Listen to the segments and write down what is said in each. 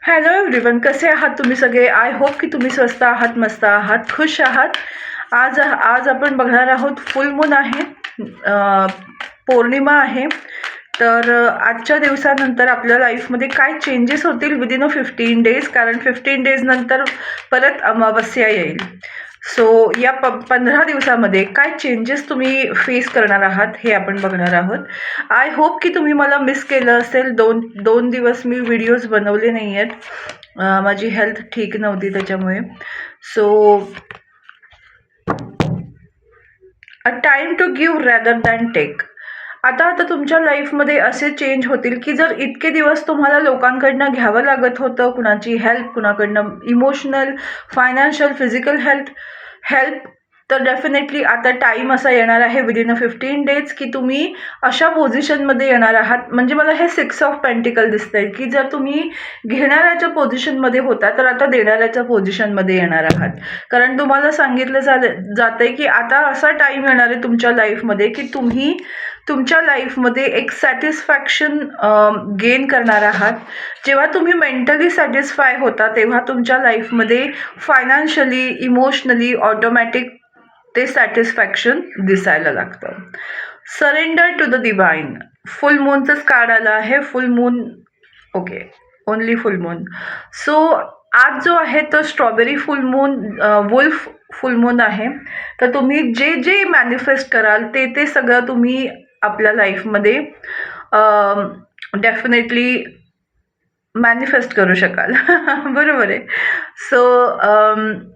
Hello everyone, कसे आहात तुम्ही सगळे? आय होप की तुम्ही स्वस्त आहात, मस्त आहात, खुश आहात. आज आज आपण बघणार आहोत फुल मून आहे, पौर्णिमा आहे. तर आजच्या दिवसानंतर आपल्या लाईफमध्ये काय चेंजेस होतील विदिन 15 डेज, कारण 15 डेज नंतर परत अमावस्या येईल. सो या 15 दिवसामध्ये काय चेंजेस तुम्ही फेस करणार आहात हे आपण बघणार आहोत. आय होप की तुम्ही मला मिस केलं असेल. दोन दिवस मी व्हिडिओज बनवले नाही आहेत, माझी हेल्थ ठीक नव्हती त्याच्यामुळे. So a time to give rather than take. आता आता तुमच्या लाईफमध्ये असे चेंज होतील की जर इतके दिवस तुम्हाला लोकांकडनं घ्यावं लागत होतं, कुणाची हेल्प, कुणाकडनं इमोशनल, फायनान्शियल, फिजिकल हेल्प, तर डेफिनेटली आता टाईम असा येणार आहे विदिन 15 डेज की तुम्ही अशा पोझिशनमध्ये येणार आहात. म्हणजे मला हे 6 ऑफ पेंटिकल दिसतंय की जर तुम्ही घेणाऱ्याच्या पोझिशनमध्ये होता तर आता देणाऱ्याच्या पोझिशनमध्ये येणार आहात. कारण तुम्हाला सांगितलं जातंय की आता असा टाईम येणार आहे तुमच्या लाईफमध्ये की तुम्ही तुमच्या लाईफमध्ये एक सॅटिस्फॅक्शन गेन करणार आहात. जेव्हा तुम्ही मेंटली सॅटिस्फाय होता तेव्हा तुमच्या लाईफमध्ये फायनान्शियली, इमोशनली ऑटोमॅटिक ते सॅटिस्फॅक्शन दिसायला लागतं. Surrender to the divine. Full मूनचंच कार्ड आलं आहे. Full moon, okay, only full moon. So आज जो आहे तो strawberry full moon, wolf full moon आहे. तर तुम्ही जे जे मॅनिफेस्ट कराल ते सगळं तुम्ही आपल्या लाईफमध्ये डेफिनेटली मॅनिफेस्ट करू शकाल. बरोबर आहे. सो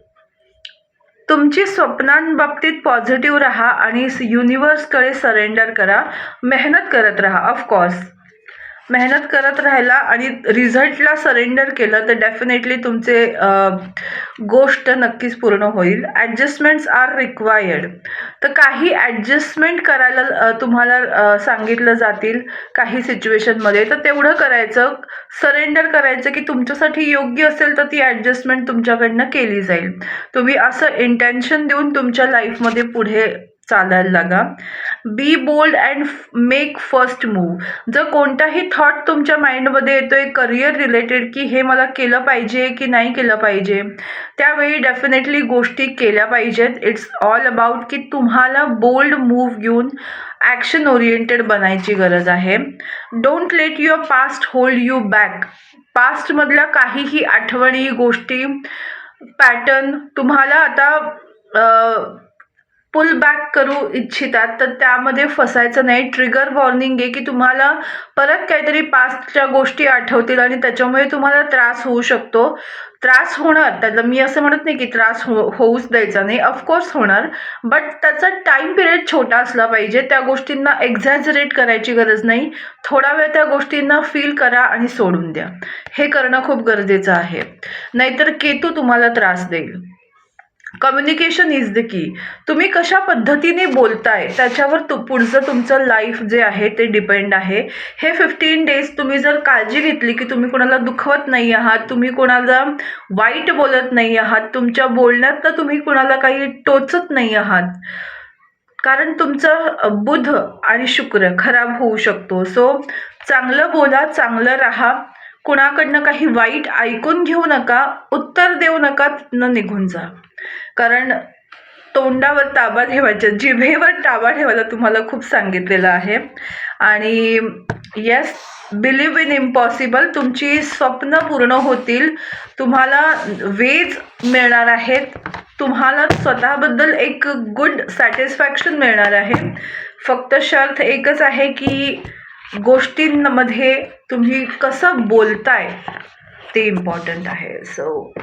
तुमची स्वप्नांबाबतीत पॉझिटिव्ह राहा आणि युनिवर्सकडे सरेंडर करा. मेहनत करत राहा. ऑफकोर्स मेहनत करत राहिला आणि रिझल्टला सरेंडर केलं तर डेफिनेटली तुमचे गोष्ट नक्कीच पूर्ण होईल. ॲडजस्टमेंट्स आर रिक्वायर्ड. तर काही ॲडजस्टमेंट करायला तुम्हाला सांगितलं जातील काही सिच्युएशनमध्ये, तर तेवढं करायचं, सरेंडर करायचं की तुमच्यासाठी योग्य असेल तर ती ॲडजस्टमेंट तुमच्याकडनं केली जाईल. तुम्ही असं इंटेन्शन देऊन तुमच्या लाईफमध्ये पुढे चालायला लागा. Be bold and make first move. जर कोणताही थॉट तुमच्या माइंडमध्ये येतोय करिअर रिलेटेड की हे मला केलं पाहिजे की नाही केलं पाहिजे, त्यावेळी डेफिनेटली गोष्टी केल्या पाहिजेत. इट्स ऑल अबाउट की तुम्हाला बोल्ड मूव्ह घेऊन ॲक्शन ओरिएंटेड बनायची गरज आहे. Don't let your past hold you back. पास्टमधल्या काहीही आठवणी, गोष्टी, पॅटर्न तुम्हाला आता पुल बॅक करू इच्छितात तर त्यामध्ये फसायचं नाही. ट्रिगर वॉर्निंग आहे की तुम्हाला परत काहीतरी पास्टच्या गोष्टी आठवतील आणि त्याच्यामुळे तुम्हाला त्रास होऊ शकतो. त्रास होणार, त्याला मी असं म्हणत नाही की त्रास होऊच द्यायचा नाही, ऑफकोर्स होणार, बट त्याचा टाईम पिरियड छोटा असला पाहिजे. त्या गोष्टींना एक्झॅजरेट करायची गरज नाही. थोडा वेळ त्या गोष्टींना फील करा आणि सोडून द्या. हे करणं खूप गरजेचं आहे, नाहीतर केतू तुम्हाला त्रास देईल. Communication is the key. तुम्ही कशा पद्धतीने बोलताय त्याच्यावर पुढचं तुमचं लाईफ जे आहे ते डिपेंड आहे. हे 15 डेज तुम्ही जर काळजी घेतली की तुम्ही कोणाला दुखवत नाही आहात, तुम्ही कोणाला वाईट बोलत नाही आहात, तुमच्या बोलण्यात तर तुम्ही कोणाला काही टोचत नाही आहात, कारण तुमचं बुध आणि शुक्र खराब होऊ शकतो. सो चांगलं बोला, चांगलं राहा. कुणाकडनं काही वाईट ऐकून घेऊ नका, उत्तर देऊ नका, न निघून जा. कारण तोंडावर ताबा ठेवायचा, जिभेवर ताबा ठेवायला तुम्हाला खूप सांगितलेलं आहे. आणि येस, बिलीव्ह इन इम्पॉसिबल. तुमची स्वप्न पूर्ण होतील, तुम्हाला वेज मिळणार आहेत, तुम्हाला स्वतःबद्दल एक गुड सॅटिस्फॅक्शन मिळणार आहे. फक्त शर्त एकच आहे की गोष्टींमध्ये तुम्ही कसं बोलताय ते इम्पॉर्टंट आहे. सो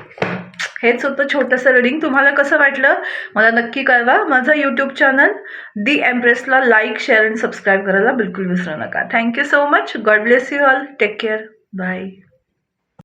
हेच होतं छोटंसं रीडिंग. तुम्हाला कसं वाटलं मला नक्की कळवा. माझा यूट्यूब चॅनल दी एम्प्रेसला लाईक, शेअर आणि सबस्क्राईब करायला बिलकुल विसरू नका. Thank you so much. God bless you all. Take care. Bye.